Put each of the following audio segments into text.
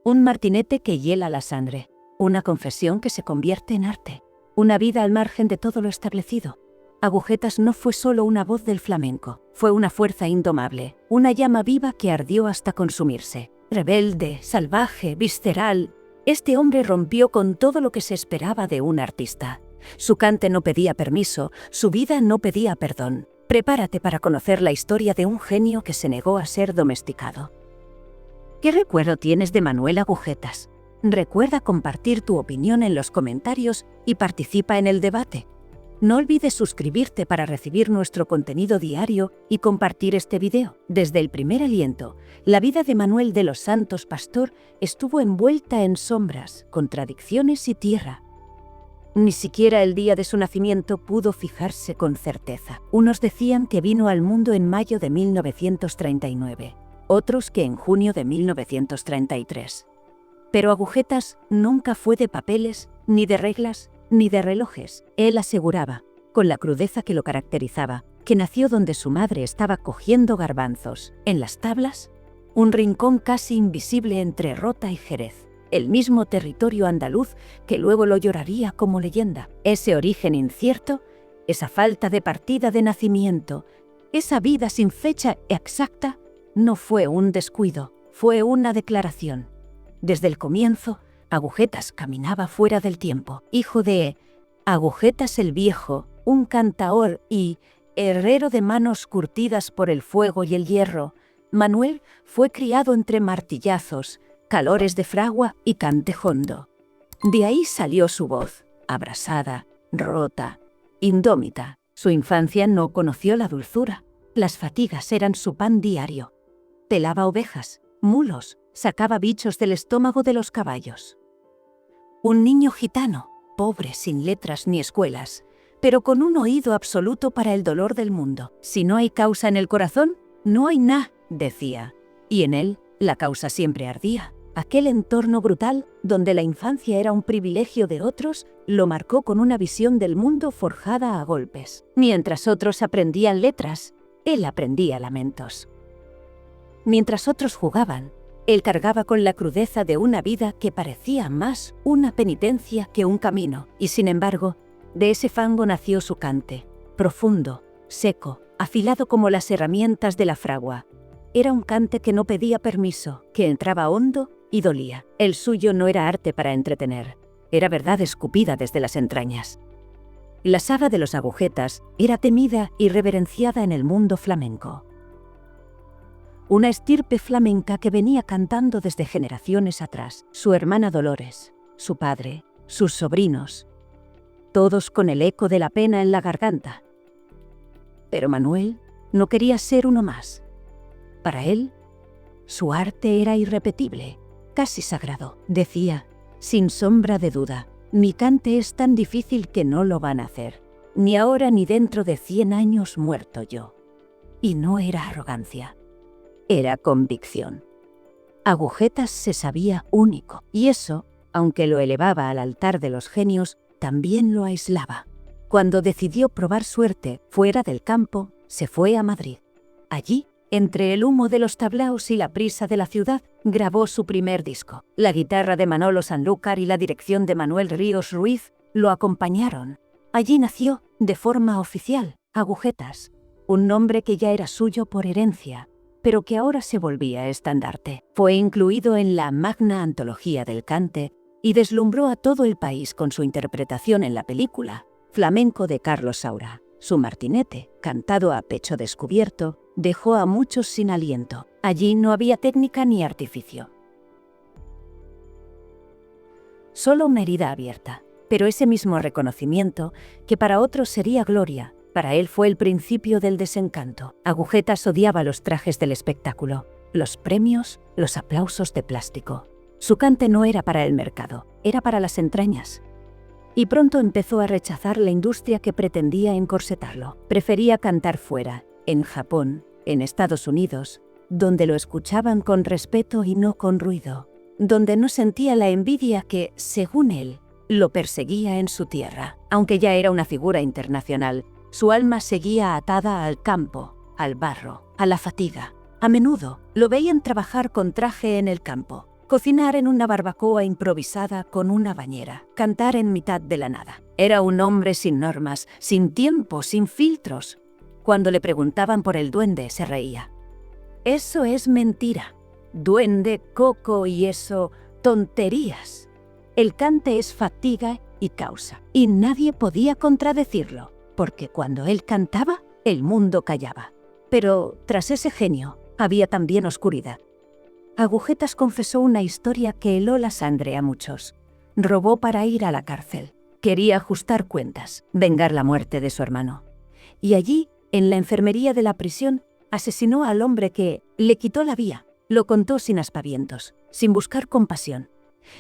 Un martinete que hiela la sangre, una confesión que se convierte en arte, una vida al margen de todo lo establecido. Agujetas no fue solo una voz del flamenco, fue una fuerza indomable, una llama viva que ardió hasta consumirse. Rebelde, salvaje, visceral, este hombre rompió con todo lo que se esperaba de un artista. Su cante no pedía permiso, su vida no pedía perdón. Prepárate para conocer la historia de un genio que se negó a ser domesticado. ¿Qué recuerdo tienes de Manuel Agujetas? Recuerda compartir tu opinión en los comentarios y participa en el debate. No olvides suscribirte para recibir nuestro contenido diario y compartir este video. Desde el primer aliento, la vida de Manuel de los Santos Pastor estuvo envuelta en sombras, contradicciones y tierra. Ni siquiera el día de su nacimiento pudo fijarse con certeza. Unos decían que vino al mundo en mayo de 1939, otros que en junio de 1933. Pero Agujetas nunca fue de papeles, ni de reglas, ni de relojes. Él aseguraba, con la crudeza que lo caracterizaba, que nació donde su madre estaba cogiendo garbanzos, en las tablas, un rincón casi invisible entre Rota y Jerez, el mismo territorio andaluz que luego lo lloraría como leyenda. Ese origen incierto, esa falta de partida de nacimiento, esa vida sin fecha exacta, no fue un descuido, fue una declaración. Desde el comienzo, Agujetas caminaba fuera del tiempo. Hijo de Agujetas el Viejo, un cantaor y herrero de manos curtidas por el fuego y el hierro, Manuel fue criado entre martillazos, calores de fragua y cante hondo. De ahí salió su voz, abrasada, rota, indómita. Su infancia no conoció la dulzura. Las fatigas eran su pan diario. Pelaba ovejas, mulos, sacaba bichos del estómago de los caballos. Un niño gitano, pobre, sin letras ni escuelas, pero con un oído absoluto para el dolor del mundo. Si no hay causa en el corazón, no hay nada, decía. Y en él, la causa siempre ardía. Aquel entorno brutal, donde la infancia era un privilegio de otros, lo marcó con una visión del mundo forjada a golpes. Mientras otros aprendían letras, él aprendía lamentos. Mientras otros jugaban, él cargaba con la crudeza de una vida que parecía más una penitencia que un camino. Y sin embargo, de ese fango nació su cante, profundo, seco, afilado como las herramientas de la fragua. Era un cante que no pedía permiso, que entraba hondo y dolía. El suyo no era arte para entretener, era verdad escupida desde las entrañas. La saga de los Agujetas era temida y reverenciada en el mundo flamenco. Una estirpe flamenca que venía cantando desde generaciones atrás. Su hermana Dolores, su padre, sus sobrinos, todos con el eco de la pena en la garganta. Pero Manuel no quería ser uno más. Para él, su arte era irrepetible, casi sagrado. Decía, sin sombra de duda, mi cante es tan difícil que no lo van a hacer, ni ahora ni dentro de 100 años muerto yo. Y no era arrogancia. Era convicción. Agujetas se sabía único, y eso, aunque lo elevaba al altar de los genios, también lo aislaba. Cuando decidió probar suerte fuera del campo, se fue a Madrid. Allí, entre el humo de los tablaos y la prisa de la ciudad, grabó su primer disco. La guitarra de Manolo Sanlúcar y la dirección de Manuel Ríos Ruiz lo acompañaron. Allí nació, de forma oficial, Agujetas, un nombre que ya era suyo por herencia, pero que ahora se volvía estandarte. Fue incluido en la Magna Antología del Cante y deslumbró a todo el país con su interpretación en la película Flamenco de Carlos Saura. Su martinete, cantado a pecho descubierto, dejó a muchos sin aliento. Allí no había técnica ni artificio. Solo una herida abierta, pero ese mismo reconocimiento, que para otros sería gloria, para él fue el principio del desencanto. Agujetas odiaba los trajes del espectáculo, los premios, los aplausos de plástico. Su cante no era para el mercado, era para las entrañas. Y pronto empezó a rechazar la industria que pretendía encorsetarlo. Prefería cantar fuera, en Japón, en Estados Unidos, donde lo escuchaban con respeto y no con ruido, donde no sentía la envidia que, según él, lo perseguía en su tierra. Aunque ya era una figura internacional, su alma seguía atada al campo, al barro, a la fatiga. A menudo lo veían trabajar con traje en el campo, cocinar en una barbacoa improvisada con una bañera, cantar en mitad de la nada. Era un hombre sin normas, sin tiempo, sin filtros. Cuando le preguntaban por el duende, se reía. Eso es mentira. Duende, coco y eso, tonterías. El cante es fatiga y causa, y nadie podía contradecirlo, porque cuando él cantaba, el mundo callaba. Pero tras ese genio, había también oscuridad. Agujetas confesó una historia que heló la sangre a muchos. Robó para ir a la cárcel. Quería ajustar cuentas, vengar la muerte de su hermano. Y allí, en la enfermería de la prisión, asesinó al hombre que le quitó la vida. Lo contó sin aspavientos, sin buscar compasión.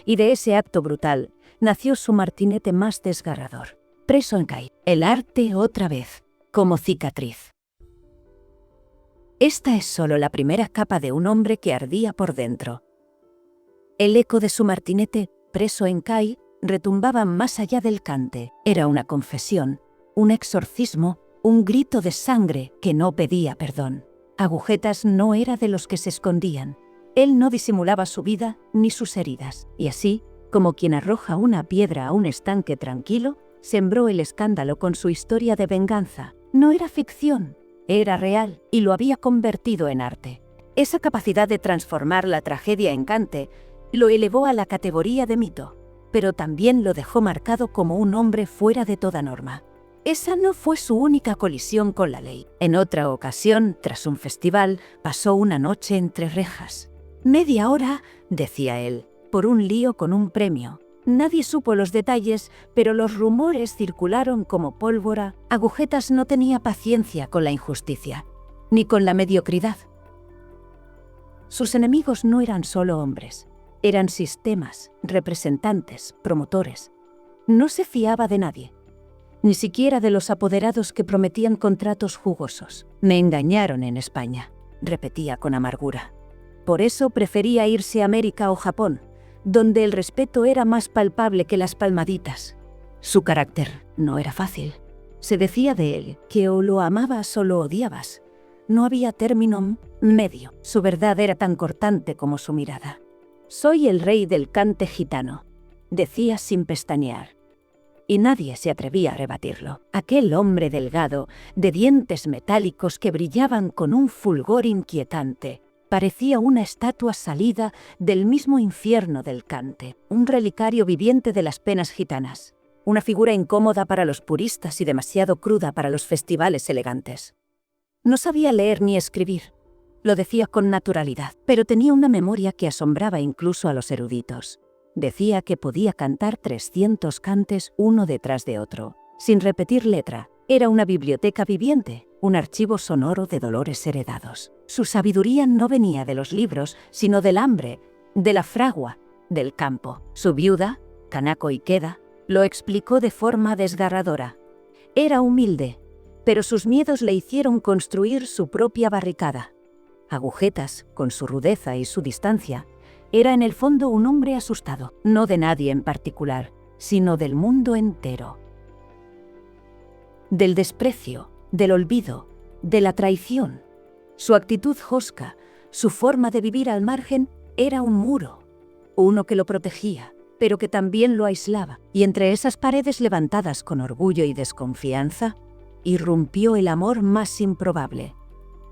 Y de ese acto brutal nació su martinete más desgarrador. Preso en CAI. El arte otra vez, como cicatriz. Esta es solo la primera capa de un hombre que ardía por dentro. El eco de su martinete, preso en CAI, retumbaba más allá del cante. Era una confesión, un exorcismo, un grito de sangre que no pedía perdón. Agujetas no era de los que se escondían. Él no disimulaba su vida ni sus heridas. Y así, como quien arroja una piedra a un estanque tranquilo, sembró el escándalo con su historia de venganza. No era ficción. Era real y lo había convertido en arte. Esa capacidad de transformar la tragedia en cante lo elevó a la categoría de mito, pero también lo dejó marcado como un hombre fuera de toda norma. Esa no fue su única colisión con la ley. En otra ocasión, tras un festival, pasó una noche entre rejas. Media hora, decía él, por un lío con un premio. Nadie supo los detalles, pero los rumores circularon como pólvora. Agujetas no tenía paciencia con la injusticia, ni con la mediocridad. Sus enemigos no eran solo hombres, eran sistemas, representantes, promotores. No se fiaba de nadie, ni siquiera de los apoderados que prometían contratos jugosos. Me engañaron en España, repetía con amargura. Por eso prefería irse a América o Japón, donde el respeto era más palpable que las palmaditas. Su carácter no era fácil. Se decía de él que o lo amabas o lo odiabas. No había término medio. Su verdad era tan cortante como su mirada. Soy el rey del cante gitano, decía sin pestañear. Y nadie se atrevía a rebatirlo. Aquel hombre delgado, de dientes metálicos que brillaban con un fulgor inquietante, parecía una estatua salida del mismo infierno del cante, un relicario viviente de las penas gitanas, una figura incómoda para los puristas y demasiado cruda para los festivales elegantes. No sabía leer ni escribir, lo decía con naturalidad, pero tenía una memoria que asombraba incluso a los eruditos. Decía que podía cantar 300 cantes uno detrás de otro, sin repetir letra. Era una biblioteca viviente, un archivo sonoro de dolores heredados. Su sabiduría no venía de los libros, sino del hambre, de la fragua, del campo. Su viuda, Kanako Ikeda, lo explicó de forma desgarradora. Era humilde, pero sus miedos le hicieron construir su propia barricada. Agujetas, con su rudeza y su distancia, era en el fondo un hombre asustado, no de nadie en particular, sino del mundo entero. Del desprecio, del olvido, de la traición. Su actitud hosca, su forma de vivir al margen, era un muro, uno que lo protegía, pero que también lo aislaba. Y entre esas paredes levantadas con orgullo y desconfianza, irrumpió el amor más improbable.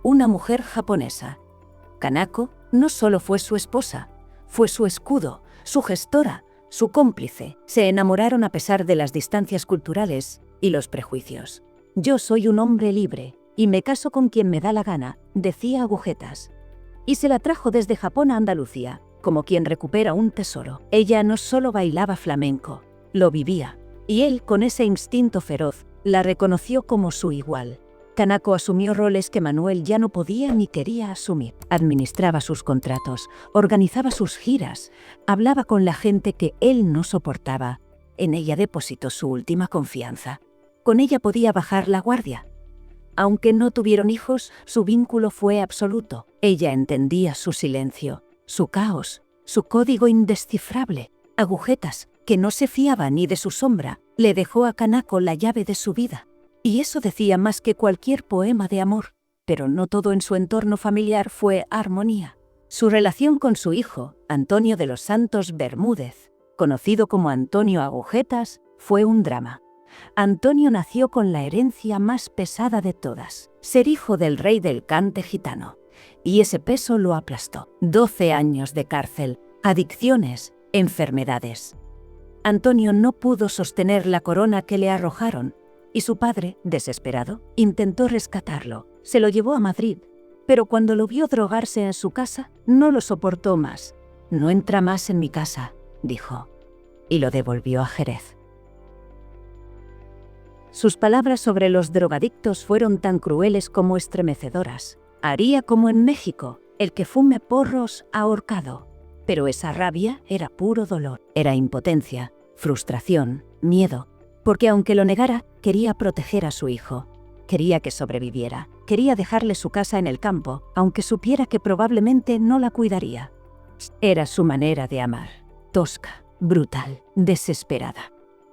Una mujer japonesa. Kanako no solo fue su esposa, fue su escudo, su gestora, su cómplice. Se enamoraron a pesar de las distancias culturales y los prejuicios. Yo soy un hombre libre y me caso con quien me da la gana, decía Agujetas. Y se la trajo desde Japón a Andalucía, como quien recupera un tesoro. Ella no solo bailaba flamenco, lo vivía, y él, con ese instinto feroz, la reconoció como su igual. Kanako asumió roles que Manuel ya no podía ni quería asumir. Administraba sus contratos, organizaba sus giras, hablaba con la gente que él no soportaba. En ella depositó su última confianza. Con ella podía bajar la guardia. Aunque no tuvieron hijos, su vínculo fue absoluto. Ella entendía su silencio, su caos, su código indescifrable. Agujetas, que no se fiaba ni de su sombra, le dejó a Kanako la llave de su vida. Y eso decía más que cualquier poema de amor. Pero no todo en su entorno familiar fue armonía. Su relación con su hijo, Antonio de los Santos Bermúdez, conocido como Antonio Agujetas, fue un drama. Antonio nació con la herencia más pesada de todas, ser hijo del rey del cante gitano, y ese peso lo aplastó. 12 años de cárcel, adicciones, enfermedades. Antonio no pudo sostener la corona que le arrojaron, y su padre, desesperado, intentó rescatarlo. Se lo llevó a Madrid, pero cuando lo vio drogarse en su casa, no lo soportó más. «No entra más en mi casa», dijo, y lo devolvió a Jerez. Sus palabras sobre los drogadictos fueron tan crueles como estremecedoras. Haría como en México, el que fume porros ahorcado. Pero esa rabia era puro dolor, era impotencia, frustración, miedo, porque aunque lo negara, quería proteger a su hijo. Quería que sobreviviera, quería dejarle su casa en el campo, aunque supiera que probablemente no la cuidaría. Era su manera de amar, tosca, brutal, desesperada.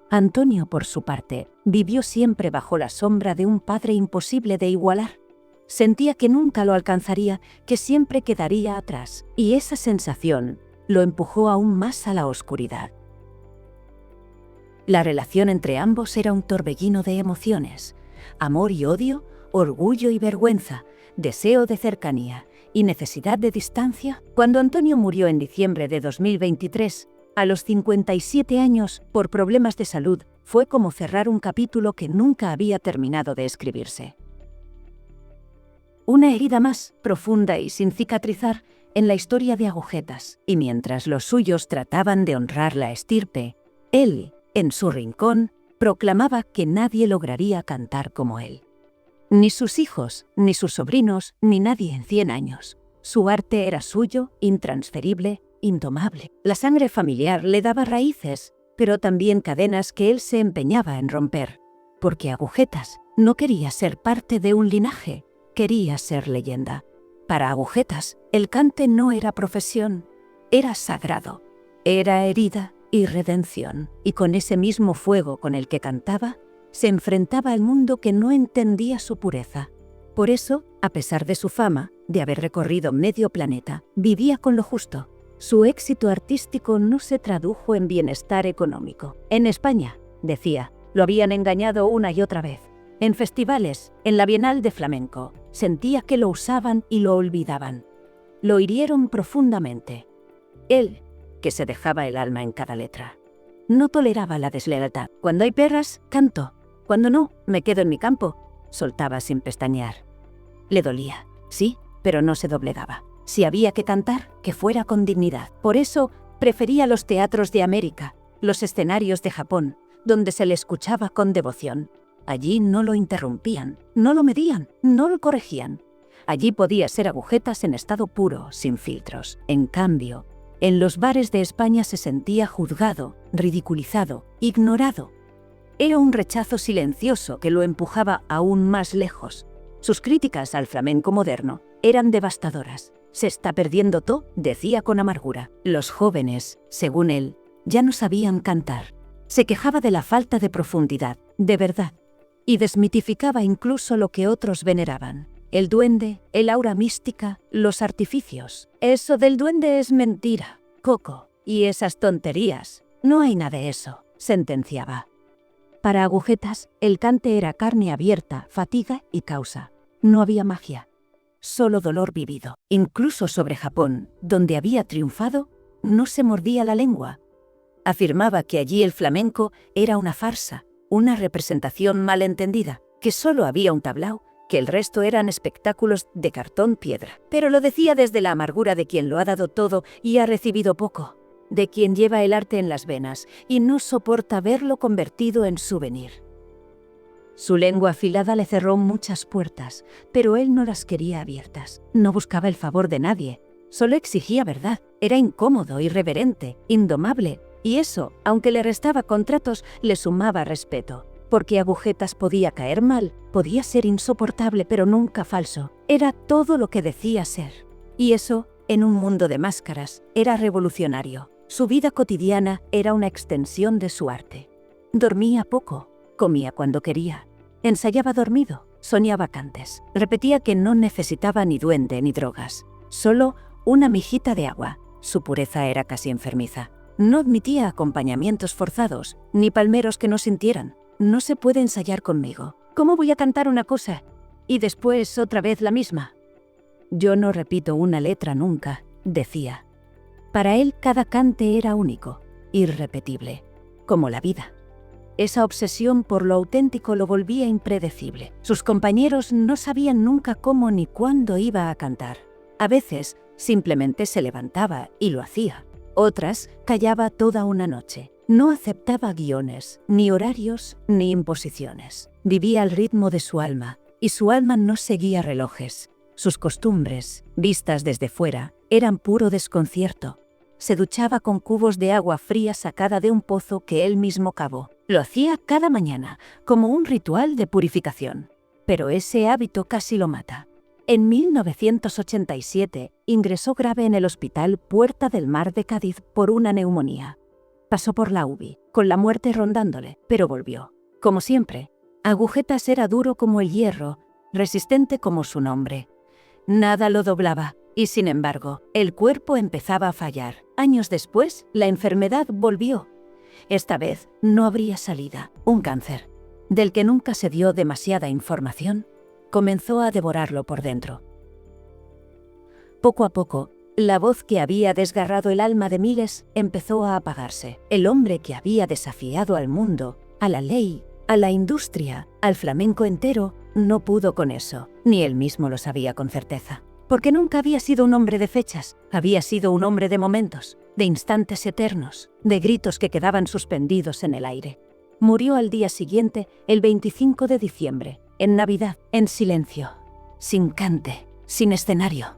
Antonio, por su parte, vivió siempre bajo la sombra de un padre imposible de igualar. Sentía que nunca lo alcanzaría, que siempre quedaría atrás, y esa sensación lo empujó aún más a la oscuridad. La relación entre ambos era un torbellino de emociones, amor y odio, orgullo y vergüenza, deseo de cercanía y necesidad de distancia. Cuando Antonio murió en diciembre de 2023, a los 57 años, por problemas de salud, fue como cerrar un capítulo que nunca había terminado de escribirse. Una herida más, profunda y sin cicatrizar, en la historia de Agujetas, y mientras los suyos trataban de honrar la estirpe, él, en su rincón, proclamaba que nadie lograría cantar como él. Ni sus hijos, ni sus sobrinos, ni nadie en 100 años. Su arte era suyo, intransferible, indomable. La sangre familiar le daba raíces, pero también cadenas que él se empeñaba en romper. Porque Agujetas no quería ser parte de un linaje, quería ser leyenda. Para Agujetas, el cante no era profesión, era sagrado, era herida y redención. Y con ese mismo fuego con el que cantaba, se enfrentaba al mundo que no entendía su pureza. Por eso, a pesar de su fama, de haber recorrido medio planeta, vivía con lo justo. Su éxito artístico no se tradujo en bienestar económico. En España, decía, lo habían engañado una y otra vez. En festivales, en la Bienal de Flamenco, sentía que lo usaban y lo olvidaban. Lo hirieron profundamente. Él, que se dejaba el alma en cada letra. No toleraba la deslealtad. Cuando hay perras, canto. Cuando no, me quedo en mi campo, soltaba sin pestañear. Le dolía, sí, pero no se doblegaba. Si había que cantar, que fuera con dignidad. Por eso, prefería los teatros de América, los escenarios de Japón, donde se le escuchaba con devoción. Allí no lo interrumpían, no lo medían, no lo corregían. Allí podía ser Agujetas en estado puro, sin filtros. En cambio, en los bares de España se sentía juzgado, ridiculizado, ignorado. Era un rechazo silencioso que lo empujaba aún más lejos. Sus críticas al flamenco moderno eran devastadoras. Se está perdiendo todo, decía con amargura. Los jóvenes, según él, ya no sabían cantar. Se quejaba de la falta de profundidad, de verdad, y desmitificaba incluso lo que otros veneraban. El duende, el aura mística, los artificios. Eso del duende es mentira, Coco, y esas tonterías. No hay nada de eso, sentenciaba. Para Agujetas, el cante era carne abierta, fatiga y causa. No había magia, solo dolor vivido. Incluso sobre Japón, donde había triunfado, no se mordía la lengua. Afirmaba que allí el flamenco era una farsa, una representación malentendida, que solo había un tablao, que el resto eran espectáculos de cartón piedra. Pero lo decía desde la amargura de quien lo ha dado todo y ha recibido poco, de quien lleva el arte en las venas y no soporta verlo convertido en souvenir. Su lengua afilada le cerró muchas puertas, pero él no las quería abiertas. No buscaba el favor de nadie, solo exigía verdad. Era incómodo, irreverente, indomable, y eso, aunque le restaba contratos, le sumaba respeto. Porque Agujetas podía caer mal, podía ser insoportable pero nunca falso. Era todo lo que decía ser. Y eso, en un mundo de máscaras, era revolucionario. Su vida cotidiana era una extensión de su arte. Dormía poco, comía cuando quería, ensayaba dormido, soñaba cantes. Repetía que no necesitaba ni duende ni drogas, solo una mijita de agua. Su pureza era casi enfermiza. No admitía acompañamientos forzados, ni palmeros que no sintieran. No se puede ensayar conmigo. ¿Cómo voy a cantar una cosa y después otra vez la misma? Yo no repito una letra nunca, decía. Para él cada cante era único, irrepetible, como la vida. Esa obsesión por lo auténtico lo volvía impredecible. Sus compañeros no sabían nunca cómo ni cuándo iba a cantar. A veces simplemente se levantaba y lo hacía. Otras callaba toda una noche. No aceptaba guiones, ni horarios, ni imposiciones. Vivía al ritmo de su alma, y su alma no seguía relojes. Sus costumbres, vistas desde fuera, eran puro desconcierto. Se duchaba con cubos de agua fría sacada de un pozo que él mismo cavó. Lo hacía cada mañana, como un ritual de purificación. Pero ese hábito casi lo mata. En 1987 ingresó grave en el Hospital Puerta del Mar de Cádiz por una neumonía. Pasó por la UBI, con la muerte rondándole, pero volvió. Como siempre, Agujetas era duro como el hierro, resistente como su nombre. Nada lo doblaba, y sin embargo, el cuerpo empezaba a fallar. Años después, la enfermedad volvió. Esta vez no habría salida. Un cáncer, del que nunca se dio demasiada información, comenzó a devorarlo por dentro. Poco a poco, la voz que había desgarrado el alma de miles empezó a apagarse. El hombre que había desafiado al mundo, a la ley, a la industria, al flamenco entero, no pudo con eso. Ni él mismo lo sabía con certeza. Porque nunca había sido un hombre de fechas, había sido un hombre de momentos, de instantes eternos, de gritos que quedaban suspendidos en el aire. Murió al día siguiente, el 25 de diciembre, en Navidad, en silencio, sin cante, sin escenario,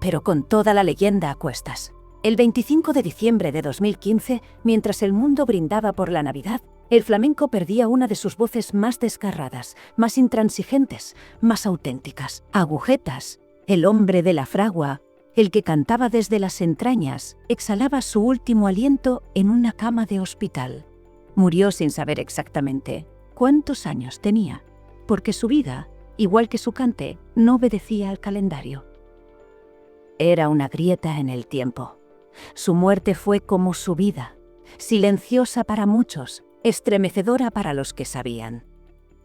pero con toda la leyenda a cuestas. El 25 de diciembre de 2015, mientras el mundo brindaba por la Navidad, el flamenco perdía una de sus voces más desgarradas, más intransigentes, más auténticas. Agujetas, el hombre de la fragua, el que cantaba desde las entrañas, exhalaba su último aliento en una cama de hospital. Murió sin saber exactamente cuántos años tenía, porque su vida, igual que su cante, no obedecía al calendario. Era una grieta en el tiempo. Su muerte fue como su vida, silenciosa para muchos, estremecedora para los que sabían.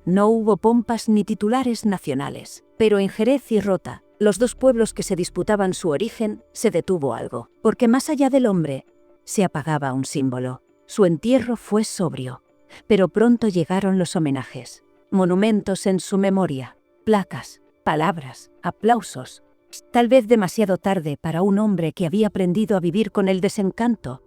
No hubo pompas ni titulares nacionales, pero en Jerez y Rota, los dos pueblos que se disputaban su origen, se detuvo algo, porque más allá del hombre, se apagaba un símbolo. Su entierro fue sobrio, pero pronto llegaron los homenajes, monumentos en su memoria, placas, palabras, aplausos. Tal vez demasiado tarde para un hombre que había aprendido a vivir con el desencanto.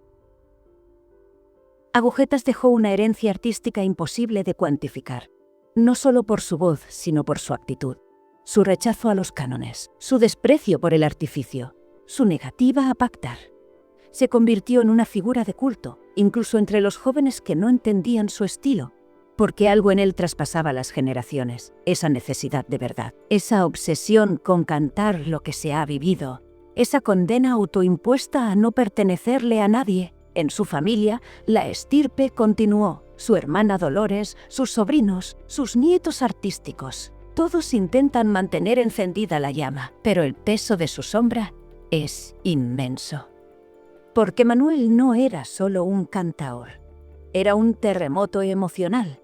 Agujetas dejó una herencia artística imposible de cuantificar, no solo por su voz, sino por su actitud. Su rechazo a los cánones, su desprecio por el artificio, su negativa a pactar. Se convirtió en una figura de culto, incluso entre los jóvenes que no entendían su estilo, porque algo en él traspasaba las generaciones, esa necesidad de verdad, esa obsesión con cantar lo que se ha vivido, esa condena autoimpuesta a no pertenecerle a nadie. En su familia, la estirpe continuó, su hermana Dolores, sus sobrinos, sus nietos artísticos. Todos intentan mantener encendida la llama, pero el peso de su sombra es inmenso. Porque Manuel no era solo un cantaor, era un terremoto emocional,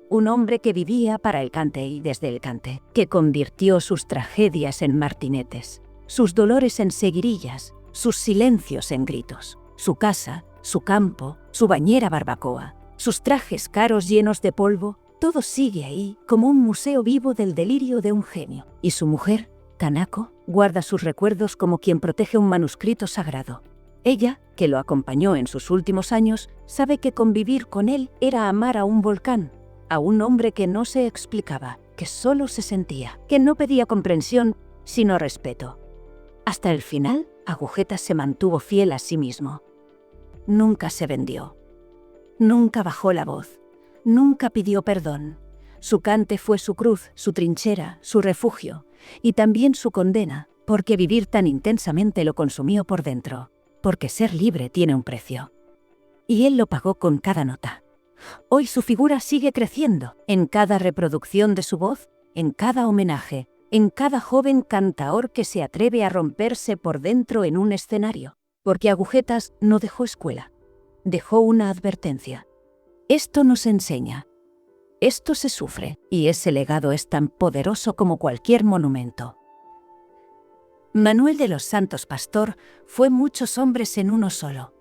un hombre que vivía para el cante y desde el cante, que convirtió sus tragedias en martinetes, sus dolores en seguirillas, sus silencios en gritos, su casa, su campo, su bañera barbacoa, sus trajes caros llenos de polvo. Todo sigue ahí, como un museo vivo del delirio de un genio. Y su mujer, Kanako, guarda sus recuerdos como quien protege un manuscrito sagrado. Ella, que lo acompañó en sus últimos años, sabe que convivir con él era amar a un volcán, a un hombre que no se explicaba, que solo se sentía, que no pedía comprensión, sino respeto. Hasta el final, Agujetas se mantuvo fiel a sí mismo. Nunca se vendió. Nunca bajó la voz. Nunca pidió perdón. Su cante fue su cruz, su trinchera, su refugio, y también su condena, porque vivir tan intensamente lo consumió por dentro, porque ser libre tiene un precio. Y él lo pagó con cada nota. Hoy su figura sigue creciendo, en cada reproducción de su voz, en cada homenaje, en cada joven cantaor que se atreve a romperse por dentro en un escenario. Porque Agujetas no dejó escuela. Dejó una advertencia. Esto nos enseña. Esto se sufre, y ese legado es tan poderoso como cualquier monumento. Manuel de los Santos Pastor fue muchos hombres en uno solo.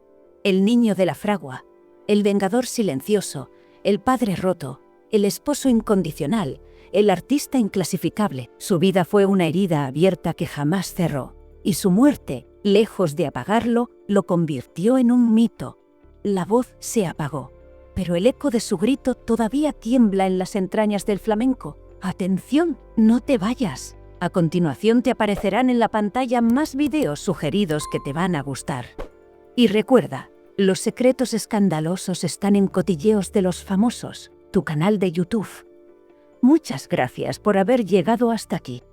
El niño de la fragua, el vengador silencioso, el padre roto, el esposo incondicional, el artista inclasificable. Su vida fue una herida abierta que jamás cerró, y su muerte, lejos de apagarlo, lo convirtió en un mito. La voz se apagó, pero el eco de su grito todavía tiembla en las entrañas del flamenco. ¡Atención! ¡No te vayas! A continuación te aparecerán en la pantalla más videos sugeridos que te van a gustar. Y recuerda, los secretos escandalosos están en Cotilleos de los Famosos, tu canal de YouTube. Muchas gracias por haber llegado hasta aquí.